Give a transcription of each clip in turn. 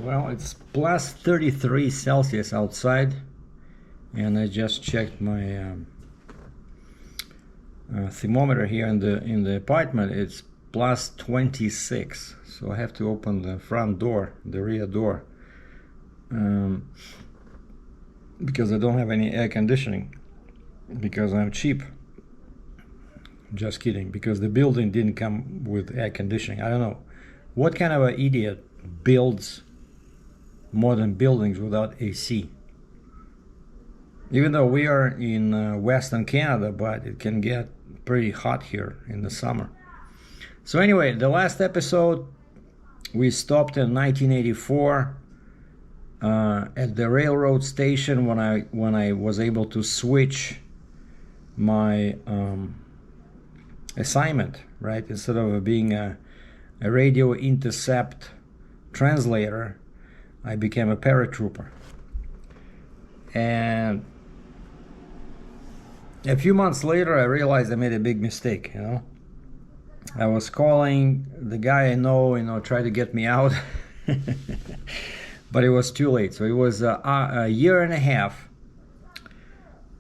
Well, it's plus 33 Celsius outside, and I just checked my thermometer here in the apartment. It's plus 26, so I have to open the front door, the rear door, because I don't have any air conditioning, because I'm cheap. Just kidding, because the building didn't come with air conditioning. I don't know what kind of an idiot builds modern buildings without AC. Even though we are in Western Canada, but it can get pretty hot here in the summer. So anyway, the last episode we stopped in 1984 at the railroad station when I was able to switch my assignment, right? Instead of being a radio intercept translator, I became a paratrooper. And a few months later, I realized I made a big mistake. I was calling the guy I know, try to get me out, but it was too late. So it was a year and a half.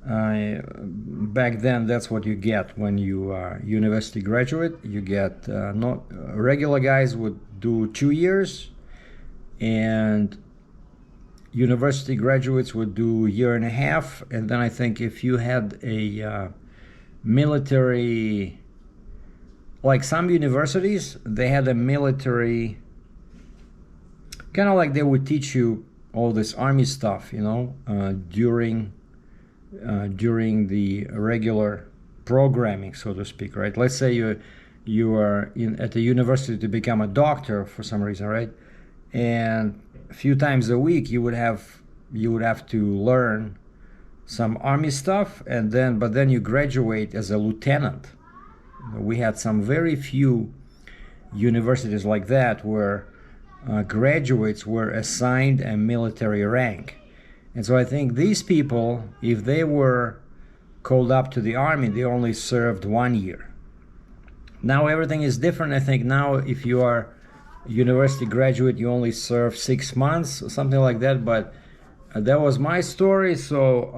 Back then, that's what you get when you are university graduate. You get not regular guys would do 2 years, and university graduates would do a year and a half. And then I think if you had a military, like some universities, they had a military, kind of like they would teach you all this army stuff, during the regular programming, so to speak, right? Let's say you are at the university to become a doctor for some reason, right? And a few times a week you would have to learn some army stuff, but then you graduate as a lieutenant. We had some very few universities like that where graduates were assigned a military rank. And so I think these people, if they were called up to the army, they only served 1 year. Now everything is different. I think now if you are a university graduate, you only serve 6 months or something like that. But that was my story. So,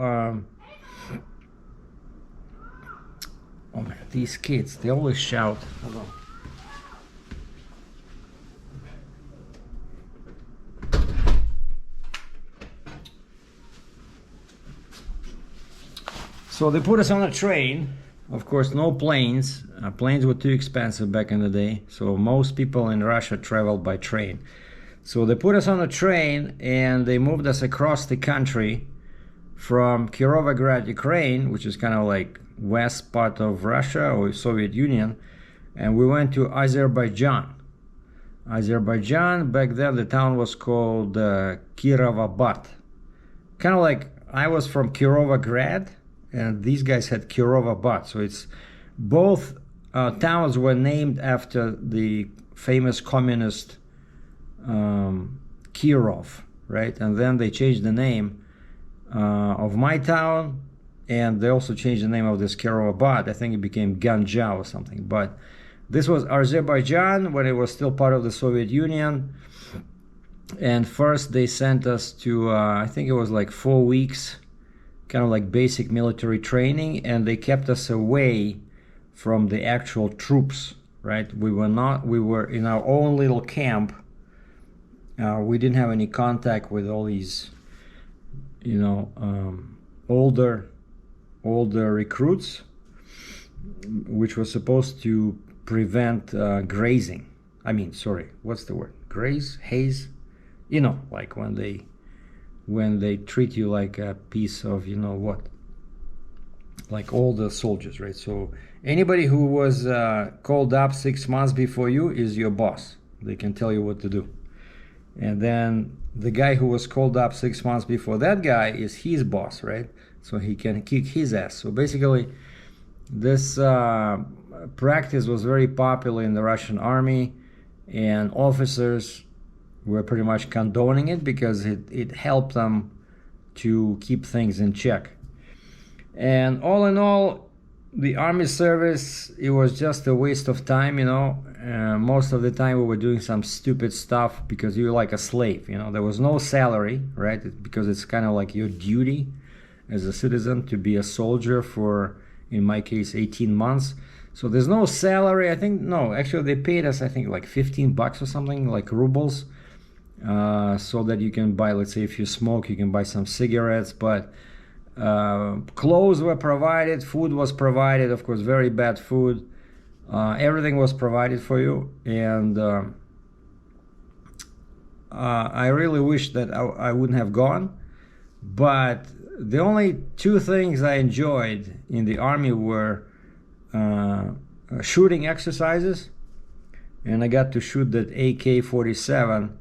oh man, these kids, they always shout. Hello. So they put us on a train. Of course, no planes. Planes were too expensive back in the day. So most people in Russia traveled by train. So they put us on a train and they moved us across the country from Kirovograd, Ukraine, which is kind of like west part of Russia or Soviet Union. And we went to Azerbaijan. Azerbaijan, back then the town was called Kirovabad. Kind of like I was from Kirovograd, and these guys had Kirovabad. So it's both towns were named after the famous communist Kirov, right? And then they changed the name of my town, and they also changed the name of this Kirovabad. I think it became Ganja or something. But this was Azerbaijan when it was still part of the Soviet Union. And first they sent us to, I think it was like 4 weeks, kind of like basic military training, and they kept us away from the actual troops, right? We were in our own little camp. We didn't have any contact with all these, older recruits, which was supposed to prevent grazing. What's the word? Haze? Like when they treat you like a piece of, like all the soldiers, right? So anybody who was called up 6 months before you is your boss. They can tell you what to do. And then the guy who was called up 6 months before that guy is his boss, right? So he can kick his ass. So basically, this practice was very popular in the Russian army, and officers were pretty much condoning it because it helped them to keep things in check. And all in all, the army service, it was just a waste of time, you know. Most of the time we were doing some stupid stuff because you're like a slave, you know. There was no salary, right? Because it's kind of like your duty as a citizen to be a soldier for, in my case, 18 months. So there's no salary. I think, no, actually they paid us, I think, like 15 bucks or something, like rubles, so that you can buy, let's say if you smoke, you can buy some cigarettes. But clothes were provided, food was provided, of course, very bad food. Everything was provided for you. And I really wish that I wouldn't have gone. But the only two things I enjoyed in the army were shooting exercises, and I got to shoot that AK-47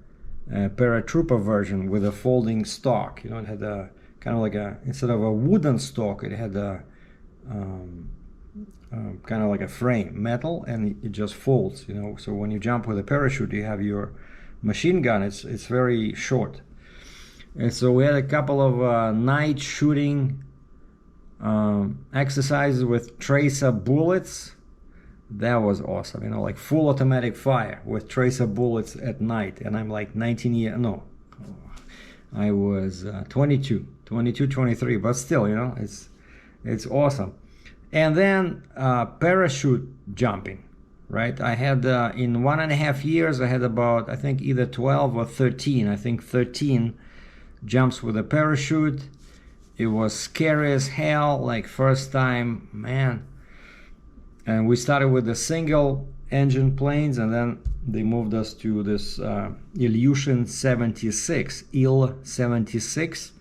paratrooper version with a folding stock. You know, it had a kind of like a, instead of a wooden stock, it had a kind of like a frame, metal, and it just folds. You know, so when you jump with a parachute, you have your machine gun. It's very short. And so we had a couple of night shooting exercises with tracer bullets. That was awesome, you know, like full automatic fire with tracer bullets at night. And I'm like 19 years, no, I was 22, 23, but still, you know, it's awesome. And then parachute jumping, right? I had in 1.5 years, I had about, I think either 12 or 13, I think 13 jumps with a parachute. It was scary as hell, like first time, man. And we started with the single engine planes, and then they moved us to this Il 76,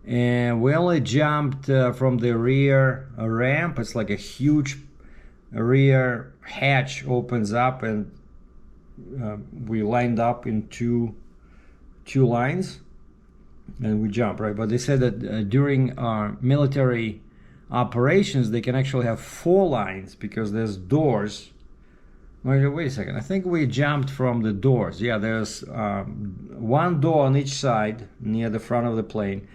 and we only jumped from the rear ramp. It's like a huge rear hatch opens up, and we lined up in two lines, and we jump, right? But they said that during our military operations, they can actually have 4 lines because there's doors. Wait a second, I think we jumped from the doors. Yeah, there's one door on each side near the front of the plane,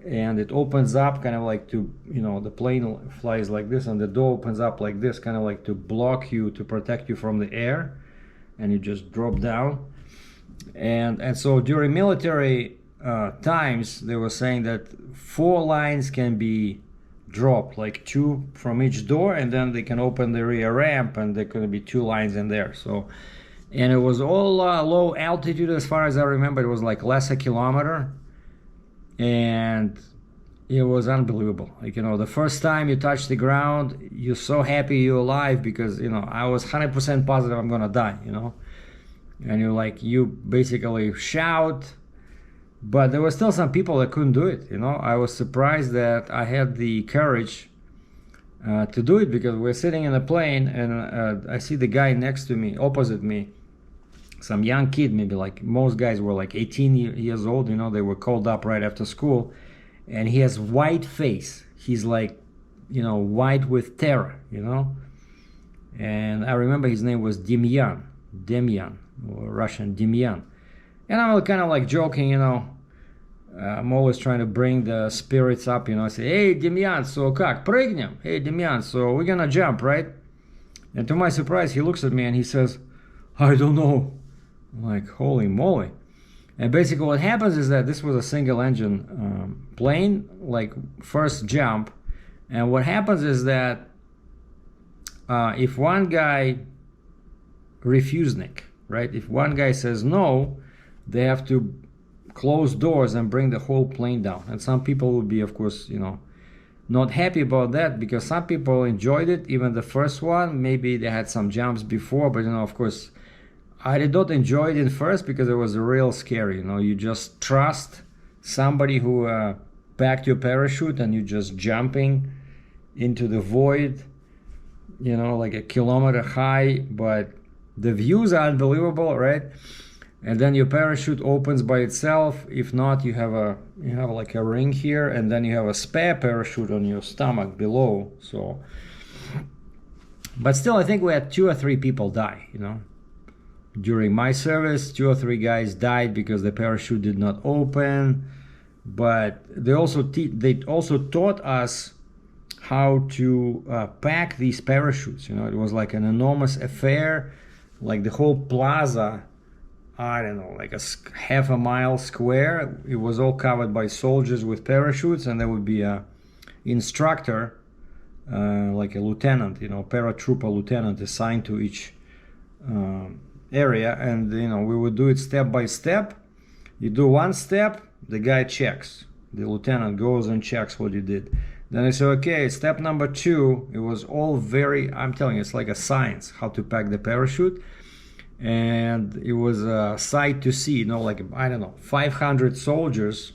and it opens up kind of like to, you know, the plane flies like this, and the door opens up like this, kind of like to block you, to protect you from the air, and you just drop down. And so during military times, they were saying that 4 lines can be dropped, like 2 from each door, and then they can open the rear ramp, and there could be 2 lines in there. So, and it was all low altitude as far as I remember. It was like less a kilometer, and it was unbelievable. Like, you know, the first time you touch the ground, you're so happy you're alive, because, you know, I was 100% positive I'm gonna die, you know. And you're like, you basically shout. But there were still some people that couldn't do it, you know. I was surprised that I had the courage to do it, because we're sitting in a plane, and I see the guy next to me, opposite me, some young kid, maybe, like most guys were like 18 years old, you know. They were called up right after school, and he has white face. He's like, you know, white with terror, you know. And I remember his name was Demyan, or Russian Demyan. And I'm kind of like joking, you know. I'm always trying to bring the spirits up, you know. I say, hey, Demyan, so как, прыгнем? Hey, Demyan, so we're gonna jump, right? And to my surprise, he looks at me and he says, I don't know. I'm like, holy moly. And basically what happens is that this was a single engine plane, like first jump. And what happens is that if one guy refusnik, right? If one guy says no, they have to close doors and bring the whole plane down. And some people will be, of course, you know, not happy about that, because some people enjoyed it, even the first one. Maybe they had some jumps before, but, you know, of course, I did not enjoy it in first, because it was real scary. You know, you just trust somebody who packed your parachute, and you're just jumping into the void, you know, like a kilometer high, but the views are unbelievable, right? And then your parachute opens by itself. If not, you have like a ring here, and then you have a spare parachute on your stomach below. So, but still, I think we had 2 or 3 people die, you know. During my service, 2 or 3 guys died because the parachute did not open. But they also taught us how to pack these parachutes. You know, it was like an enormous affair, like the whole plaza, I don't know, like a half a mile square. It was all covered by soldiers with parachutes, and there would be a instructor, like a lieutenant, you know, paratrooper lieutenant assigned to each area, and you know, we would do it step by step. You do one step, the guy checks. The lieutenant goes and checks what you did. Then I say, okay, step number 2. It was all very, I'm telling you, it's like a science, how to pack the parachute. And it was a sight to see, you know, like, I don't know, 500 soldiers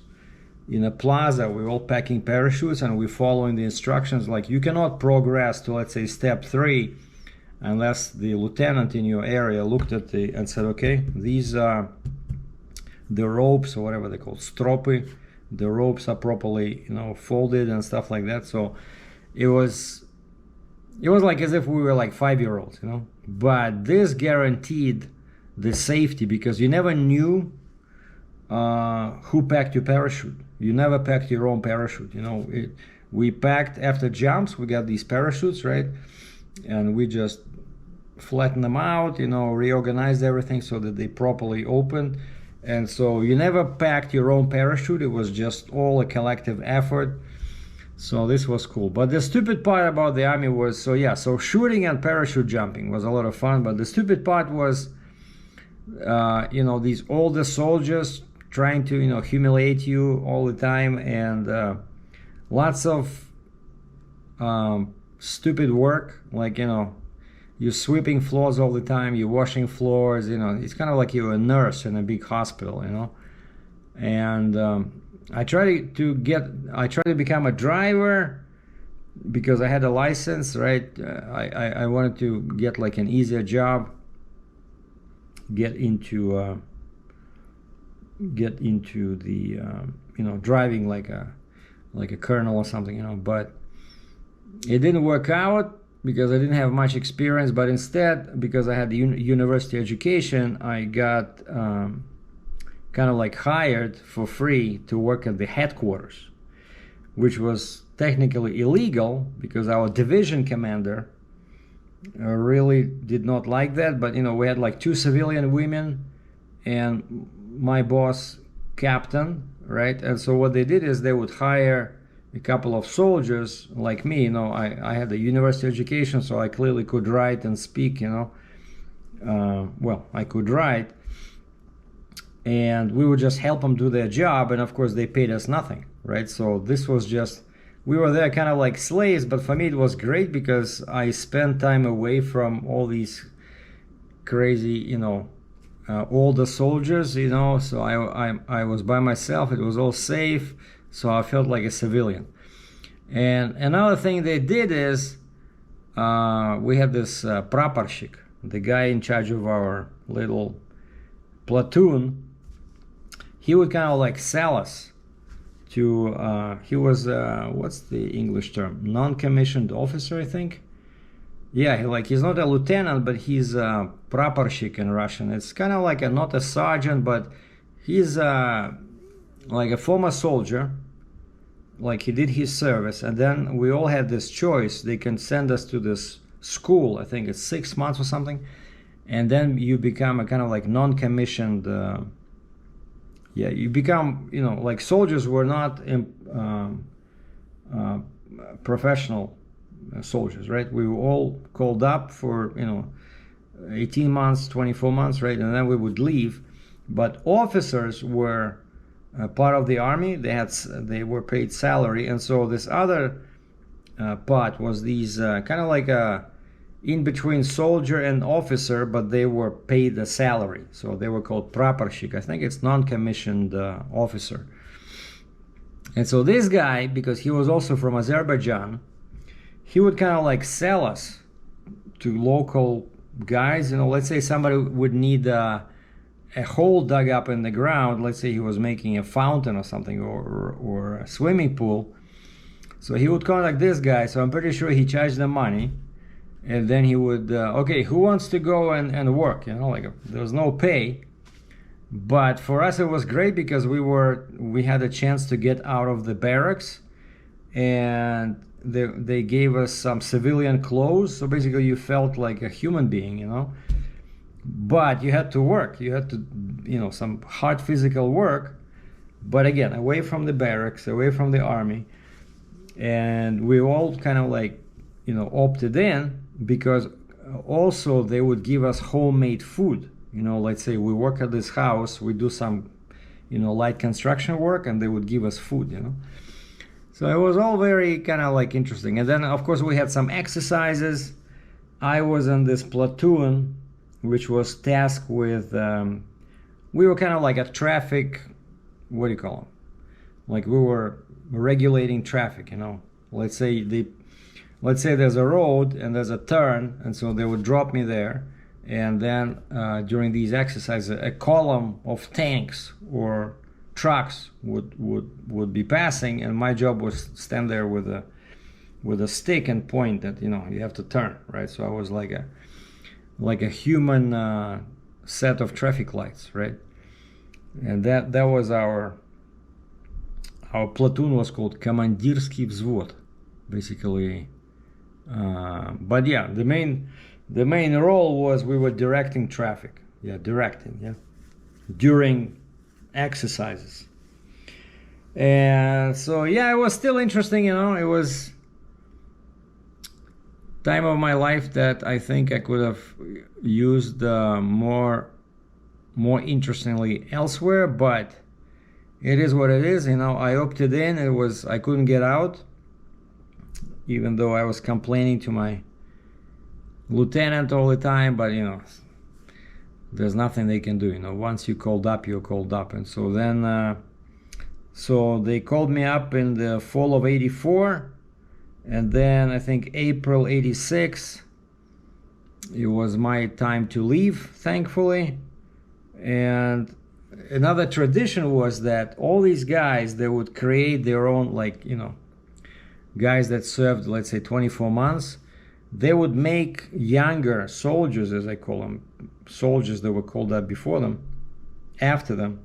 in a plaza. We're all packing parachutes and we're following the instructions. Like, you cannot progress to, let's say, step 3 unless the lieutenant in your area looked at the and said, okay, these are the ropes, or whatever they're called, stropi. The ropes are properly, you know, folded and stuff like that. So it was like as if we were like 5-year-olds, you know. But this guaranteed the safety, because you never knew who packed your parachute. You never packed your own parachute, you know. We packed after jumps. We got these parachutes, right, and we just flattened them out, you know, reorganized everything so that they properly opened. And so you never packed your own parachute. It was just all a collective effort. So this was cool. But the stupid part about the Army was, so shooting and parachute jumping was a lot of fun. But the stupid part was, you know, these older soldiers trying to, you know, humiliate you all the time, and lots of stupid work, like, you know, you're sweeping floors all the time, you're washing floors, you know, it's kind of like you're a nurse in a big hospital, you know. And I tried to become a driver because I had a license, right? I wanted to get like an easier job, get into the you know, driving like a colonel or something, you know. But it didn't work out because I didn't have much experience. But instead, because I had the university education, I got kind of like hired for free to work at the headquarters, which was technically illegal because our division commander really did not like that. But, you know, we had like 2 civilian women and my boss captain, right? And so what they did is they would hire a couple of soldiers like me. You know, I had a university education, so I clearly could write and speak, you know. Well, I could write, and we would just help them do their job, and of course they paid us nothing, right? So this was just, we were there kind of like slaves. But for me it was great because I spent time away from all these crazy, you know, older soldiers, you know. So I was by myself. It was all safe. So I felt like a civilian. And another thing they did is we had this praporshik, the guy in charge of our little platoon. He would kind of like sell us to, he was, what's the English term? Non-commissioned officer, I think. Yeah, he's not a lieutenant, but he's a praporshik in Russian. It's kind of like not a sergeant, but he's like a former soldier. Like, he did his service, and then we all had this choice. They can send us to this school, I think it's 6 months or something, and then you become a kind of like non-commissioned, you become, you know, like soldiers were not professional soldiers, right? We were all called up for, you know, 18 months, 24 months, right? And then we would leave. But officers were part of the army. They were paid salary. And so this other part was these kind of like a in between soldier and officer, but they were paid a salary. So they were called praporshik. I think it's non-commissioned officer. And so this guy, because he was also from Azerbaijan, he would kind of like sell us to local guys. You know, let's say somebody would need a hole dug up in the ground. Let's say he was making a fountain or something, or a swimming pool. So he would contact this guy. So I'm pretty sure he charged them money. And then he would, okay, who wants to go and work? You know, like there was no pay. But for us, it was great because we had a chance to get out of the barracks. And they gave us some civilian clothes, so basically you felt like a human being, you know. But you had to work. You had to, you know, some hard physical work. But again, away from the barracks, away from the army, and we all kind of like, you know, opted in because also they would give us homemade food. You know, let's say we work at this house, we do some, you know, light construction work, and they would give us food, you know. So it was all very kind of like interesting. And then of course we had some exercises. I was in this platoon which was tasked with, we were kind of like a traffic, what do you call them? Like we were regulating traffic, you know. Let's say there's a road and there's a turn, and so they would drop me there, and then during these exercises a column of tanks or trucks would be passing, and my job was stand there with a stick and point that, you know, you have to turn, right? So I was like a human set of traffic lights, right? And that was our platoon was called Командирский взвод, basically. But yeah, the main role was we were directing traffic. Yeah, directing. Yeah, during exercises. And so yeah, it was still interesting. You know, it was time of my life that I think I could have used more interestingly elsewhere, but it is what it is. You know, I opted in. I couldn't get out, even though I was complaining to my lieutenant all the time. But you know, there's nothing they can do. You know, once you're called up, you're called up. And so then, so they called me up in the fall of '84. And then I think April '86, it was my time to leave, thankfully. And another tradition was that all these guys, they would create their own, like, you know, guys that served, let's say 24 months, they would make younger soldiers, as I call them, soldiers that were called up before them, after them,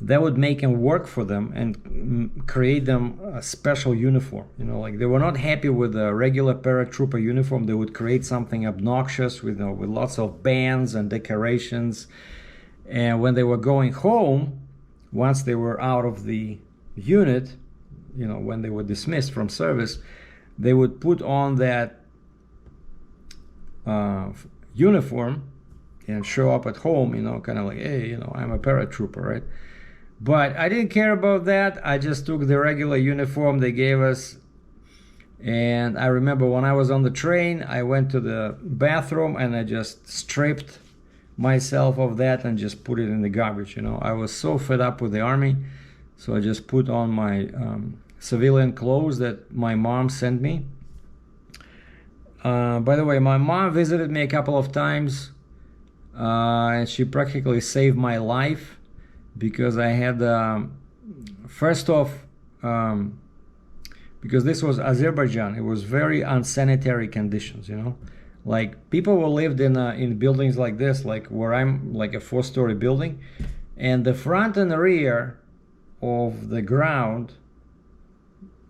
they would make them work for them and create them a special uniform. You know, like they were not happy with the regular paratrooper uniform. They would create something obnoxious with, you know, with lots of bands and decorations. And when they were going home, once they were out of the unit, you know, when they were dismissed from service, they would put on that uniform and show up at home, you know, kind of like, hey, you know, I'm a paratrooper, right? But I didn't care about that. I just took the regular uniform they gave us. And I remember when I was on the train, I went to the bathroom and I just stripped myself of that and just put it in the garbage. You know, I was so fed up with the army. So I just put on my civilian clothes that my mom sent me. By the way, my mom visited me a couple of times and she practically saved my life. Because I had, first off, because this was Azerbaijan, it was very unsanitary conditions, you know. Like people who lived in buildings like this, like where I'm, like a 4-story building, and the front and the rear of the ground,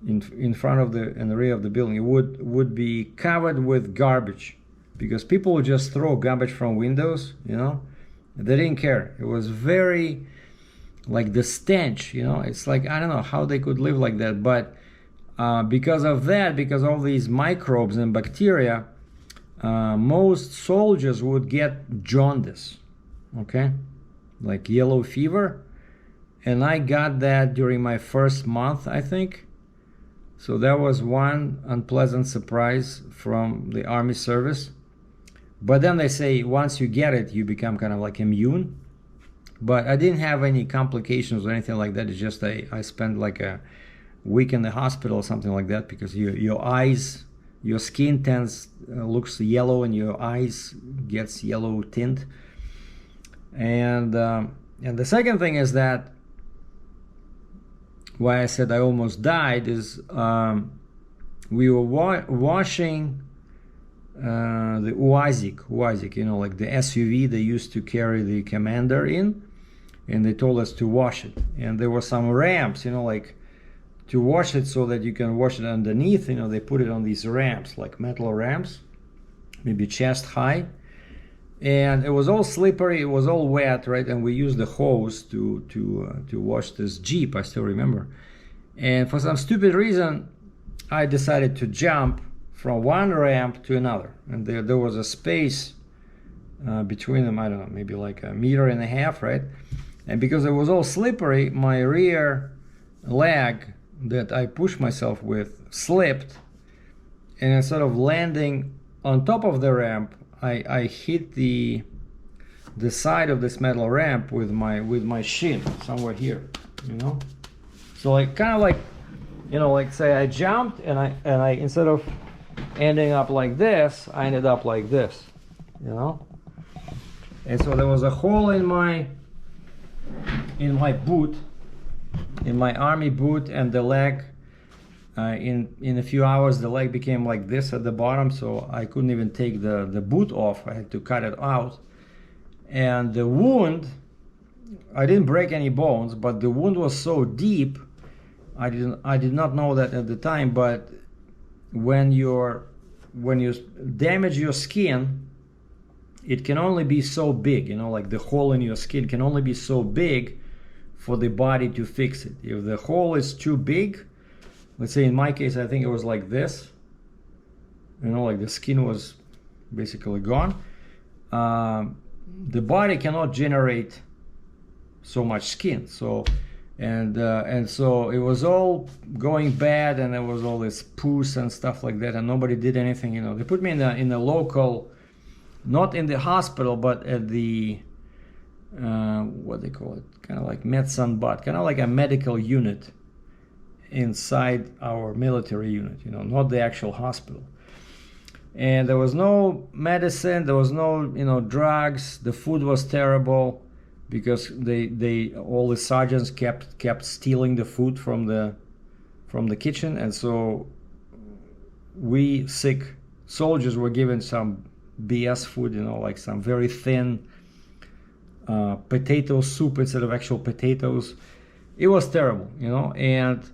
in front of the rear of the building, it would be covered with garbage, because people would just throw garbage from windows, you know. They didn't care. It was very, like the stench, you know, it's like, I don't know how they could live like that. But because of that, because of these microbes and bacteria, most soldiers would get jaundice, okay, like yellow fever. And I got that during my first month, I think. So that was one unpleasant surprise from the army service. But then they say once you get it, you become kind of like immune. But I didn't have any complications or anything like that. It's just I spent like a week in the hospital or something like that, because your eyes, your skin looks yellow and your eyes gets yellow tint. And the second thing is that why I said I almost died is we were washing the UAZik, you know, like the SUV they used to carry the commander in, and they told us to wash it. And there were some ramps, you know, like to wash it so that you can wash it underneath, you know, they put it on these ramps, like metal ramps, maybe chest high. And it was all slippery, it was all wet, right? And we used the hose to wash this Jeep, I still remember. And for some stupid reason, I decided to jump from one ramp to another. And there was a space between them, I don't know, maybe like 1.5 meters, right? And because it was all slippery, my rear leg that I pushed myself with slipped. And instead of landing on top of the ramp, I hit the side of this metal ramp with my shin somewhere here, you know. So like kind of like, you know, like say I jumped and I instead of ending up like this, I ended up like this, you know. And so there was a hole in my boot, in my army boot, and the leg. In a few hours the leg became like this at the bottom, so I couldn't even take the boot off. I had to cut it out. And the wound, I didn't break any bones, but the wound was so deep, I did not know that at the time, but when you damage your skin, it can only be so big, you know, like the hole in your skin can only be so big for the body to fix it. If the hole is too big, let's say in my case, I think it was like this, you know, like the skin was basically gone. The body cannot generate so much skin. So, and so it was all going bad, and there was all this pus and stuff like that, and nobody did anything, you know. They put me in the local, not in the hospital, but at the, what they call it, kind of like medsanbat, kind of like a medical unit inside our military unit, you know, not the actual hospital. And there was no medicine, there was no, you know, drugs. The food was terrible because they all the sergeants kept stealing the food from the kitchen, and so we sick soldiers were given some BS food, you know, like some very thin potato soup instead of actual potatoes. It was terrible, you know, and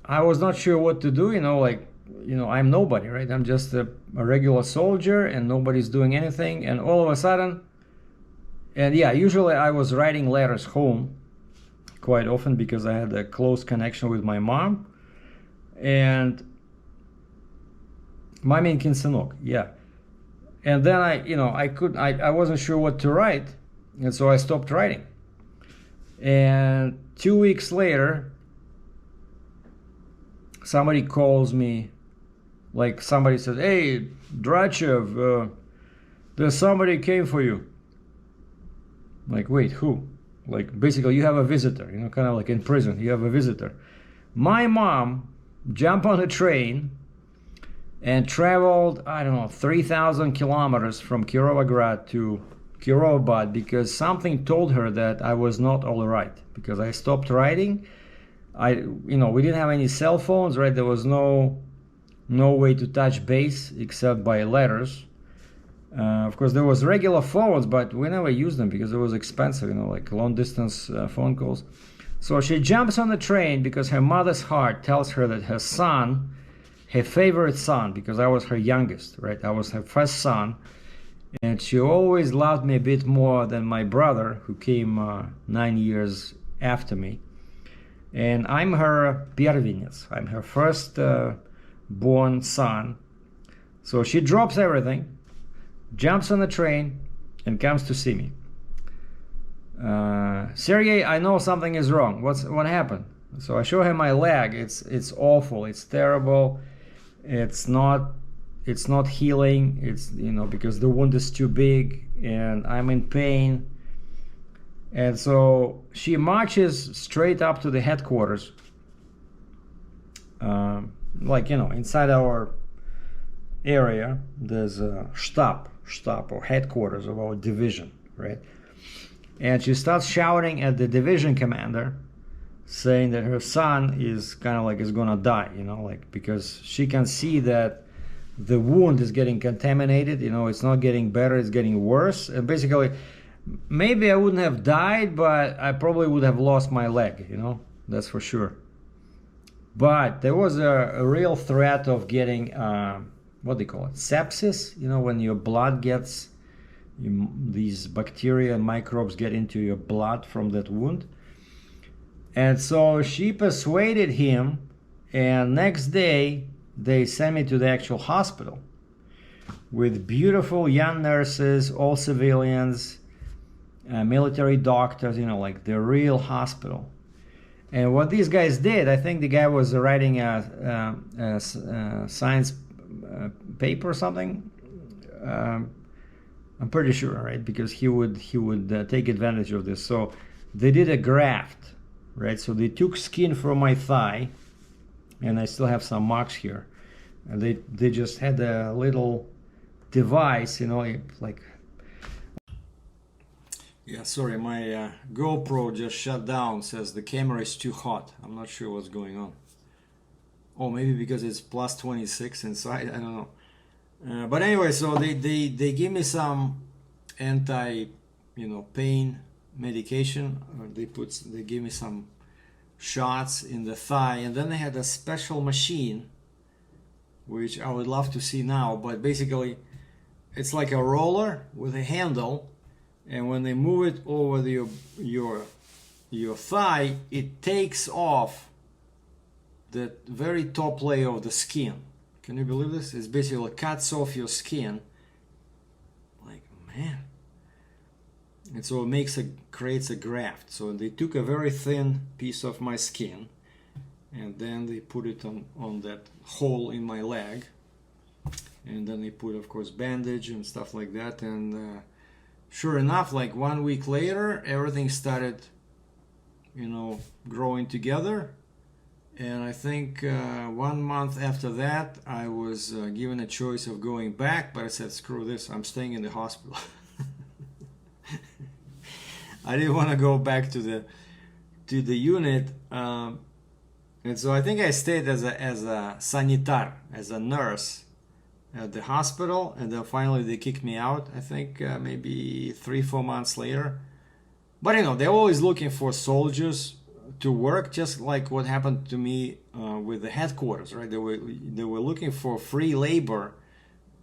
I was not sure what to do, you know, like, you know, I'm nobody, right? I'm just a regular soldier and nobody's doing anything. And all of a sudden, and yeah, usually I was writing letters home quite often because I had a close connection with my mom. And Mami Kinsenok, yeah. And then I wasn't sure what to write. And so I stopped writing. And 2 weeks later, somebody calls me, like somebody says, "Hey, Dratchev, there's somebody came for you." Like, wait, who? Like, basically, you have a visitor, you know, kind of like in prison, you have a visitor. My mom jumped on a train and traveled, I don't know, 3,000 kilometers from Kirovograd to Kirovabad because something told her that I was not all right, because I stopped writing. We didn't have any cell phones, right? There was no way to touch base except by letters. Of course, there was regular phones, but we never used them because it was expensive, you know, like long distance phone calls. So she jumps on the train because her mother's heart tells her that her son, her favorite son, because I was her youngest, right? I was her first son, and she always loved me a bit more than my brother, who came 9 years after me. And I'm her первенец. I'm her first born son. So she drops everything, jumps on the train, and comes to see me. Sergei, I know something is wrong. What happened? So I show her my leg. It's awful. It's terrible. It's not healing. It's, you know, because the wound is too big, and I'm in pain. And so she marches straight up to the headquarters, like, you know, inside our area, there's a shtab or headquarters of our division, right? And she starts shouting at the division commander, saying that her son is kind of like is gonna die, you know, like, because she can see that the wound is getting contaminated, you know, it's not getting better, it's getting worse. And basically, maybe I wouldn't have died, but I probably would have lost my leg, you know, that's for sure. But there was a real threat of getting what do you call it, sepsis, you know, when your blood gets these bacteria and microbes get into your blood from that wound. And so she persuaded him, and next day they sent me to the actual hospital with beautiful young nurses, all civilians, military doctors, you know, like the real hospital. And what these guys did, I think the guy was writing a science paper or something. I'm pretty sure, right? Because he would take advantage of this. So they did a graft, right? So they took skin from my thigh, and I still have some marks here. And they just had a little device, you know, like. Yeah, sorry, my GoPro just shut down. Says the camera is too hot. I'm not sure what's going on. Oh, maybe because it's plus 26 inside. I don't know. But anyway, so they give me some anti, you know, pain medication. They give me some shots in the thigh, and then they had a special machine, which I would love to see now. But basically, it's like a roller with a handle. And when they move it over your thigh, it takes off the very top layer of the skin. Can you believe this? It's basically cuts off your skin. Like, man. And so it creates a graft. So they took a very thin piece of my skin, and then they put it on that hole in my leg. And then they put, of course, bandage and stuff like that. And sure enough, like 1 week later, everything started, you know, growing together. And I think 1 month after that, I was given a choice of going back, but I said, screw this, I'm staying in the hospital. I didn't want to go back to the unit. And so I think I stayed as a sanitar, as a nurse at the hospital, and then finally they kicked me out. I think maybe 3-4 months later. But you know, they're always looking for soldiers to work, just like what happened to me with the headquarters, right? They were looking for free labor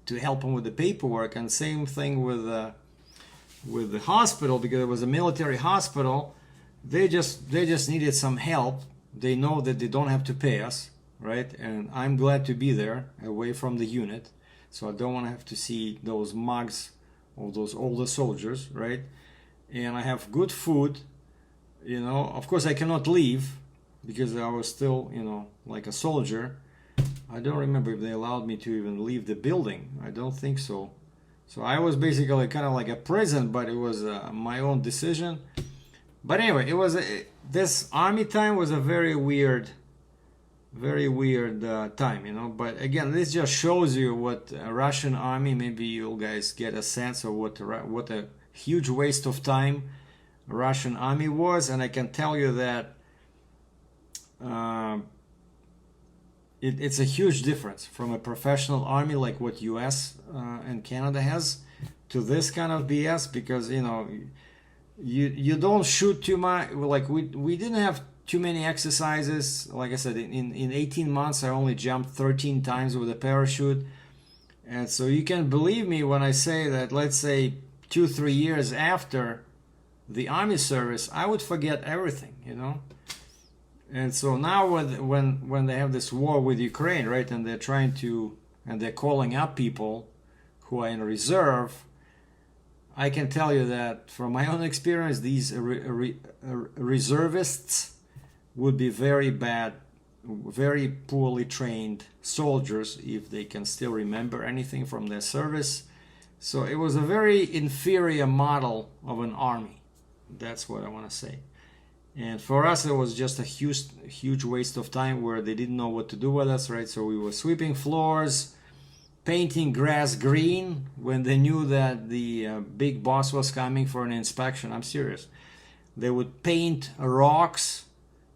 to help them with the paperwork, and same thing with the hospital, because it was a military hospital. They just needed some help. They know that they don't have to pay us, right? And I'm glad to be there, away from the unit. So I don't want to have to see those mugs of those older soldiers, right? And I have good food, you know. Of course, I cannot leave because I was still, you know, like a soldier. I don't remember if they allowed me to even leave the building. I don't think so. So I was basically kind of like a prison, but it was my own decision. But anyway, this army time was a very weird time, you know. But again, this just shows you what a Russian army, maybe you guys get a sense of what a huge waste of time Russian army was. And I can tell you that it's a huge difference from a professional army like what US and Canada has to this kind of BS, because you know, you don't shoot too much. Like we didn't have too many exercises. Like I said, in 18 months I only jumped 13 times with a parachute. And so you can believe me when I say that, let's say 2-3 years after the army service, I would forget everything, you know. And so now when they have this war with Ukraine, right, and they're calling up people who are in reserve, I can tell you that from my own experience, these reservists would be very bad, very poorly trained soldiers if they can still remember anything from their service. So it was a very inferior model of an army. That's what I want to say. And for us, it was just a huge waste of time where they didn't know what to do with us, right? So we were sweeping floors, painting grass green when they knew that the big boss was coming for an inspection. I'm serious. They would paint rocks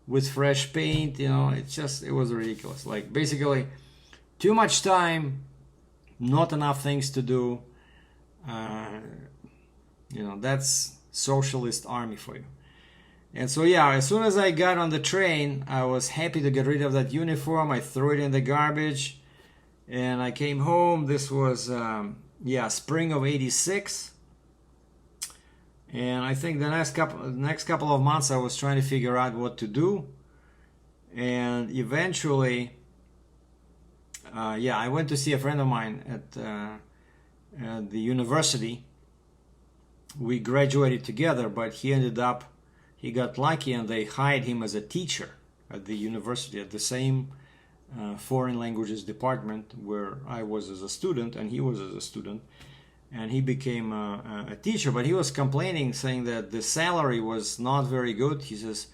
with fresh paint, you know. It was ridiculous. Like basically too much time, not enough things to do. You know, that's socialist army for you. And so yeah, as soon as I got on the train, I was happy to get rid of that uniform. I threw it in the garbage, and I came home. This was yeah, spring of '86. And I think the next couple of months I was trying to figure out what to do. And eventually, yeah, I went to see a friend of mine at the university. We graduated together, but he got lucky and they hired him as a teacher at the university, at the same foreign languages department where I was as a student and he was as a student. And he became a teacher, but he was complaining, saying that the salary was not very good. He says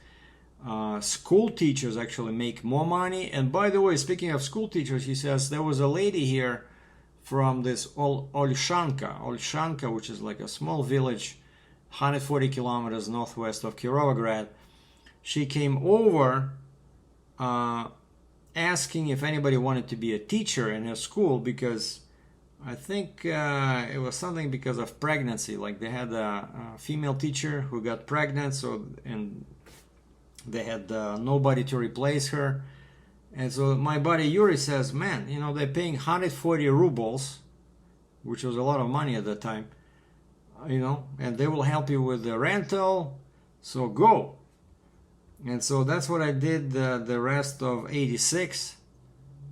school teachers actually make more money. And by the way, speaking of school teachers, he says there was a lady here from this Olshanka, which is like a small village 140 kilometers northwest of Kirovograd. She came over asking if anybody wanted to be a teacher in her school, because I think it was something because of pregnancy. Like they had a female teacher who got pregnant, so and they had nobody to replace her. And so my buddy Yuri says, man, you know, they're paying 140 rubles, which was a lot of money at that time, you know, and they will help you with the rental, so go. And so that's what I did the rest of '86,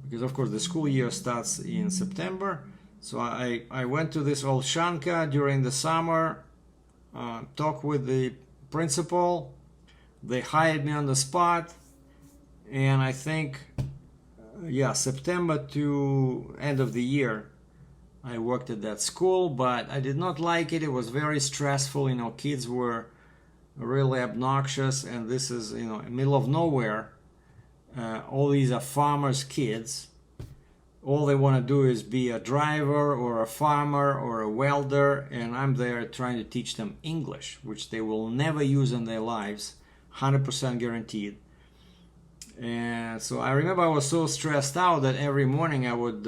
because of course the school year starts in September. So I went to this Olshanka during the summer, talked with the principal. They hired me on the spot, and I think, yeah, September to end of the year, I worked at that school, but I did not like it. It was very stressful. You know, kids were really obnoxious, and this is, you know, in the middle of nowhere. All these are farmers' kids. All they want to do is be a driver or a farmer or a welder, and I'm there trying to teach them English, which they will never use in their lives, 100% guaranteed. And so I remember I was so stressed out that every morning I would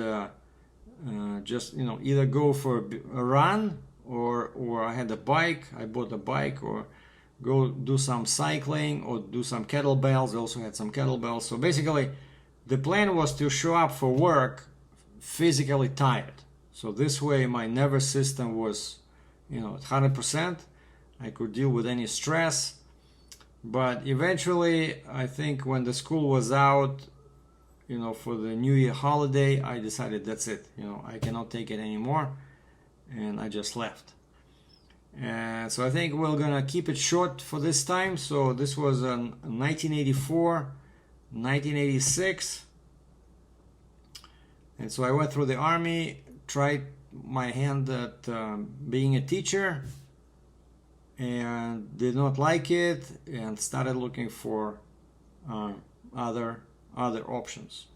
just, you know, either go for a run, or I had a bike, I bought a bike, or go do some cycling or do some kettlebells. I also had some kettlebells. So basically the plan was to show up for work physically tired. So this way my nervous system was, you know, at 100%. I could deal with any stress. But eventually, I think when the school was out, you know, for the New Year holiday, I decided that's it. You know, I cannot take it anymore. And I just left. And so I think we're gonna keep it short for this time. So this was 1984, 1986. And so I went through the army, tried my hand at being a teacher, and did not like it, and started looking for other options.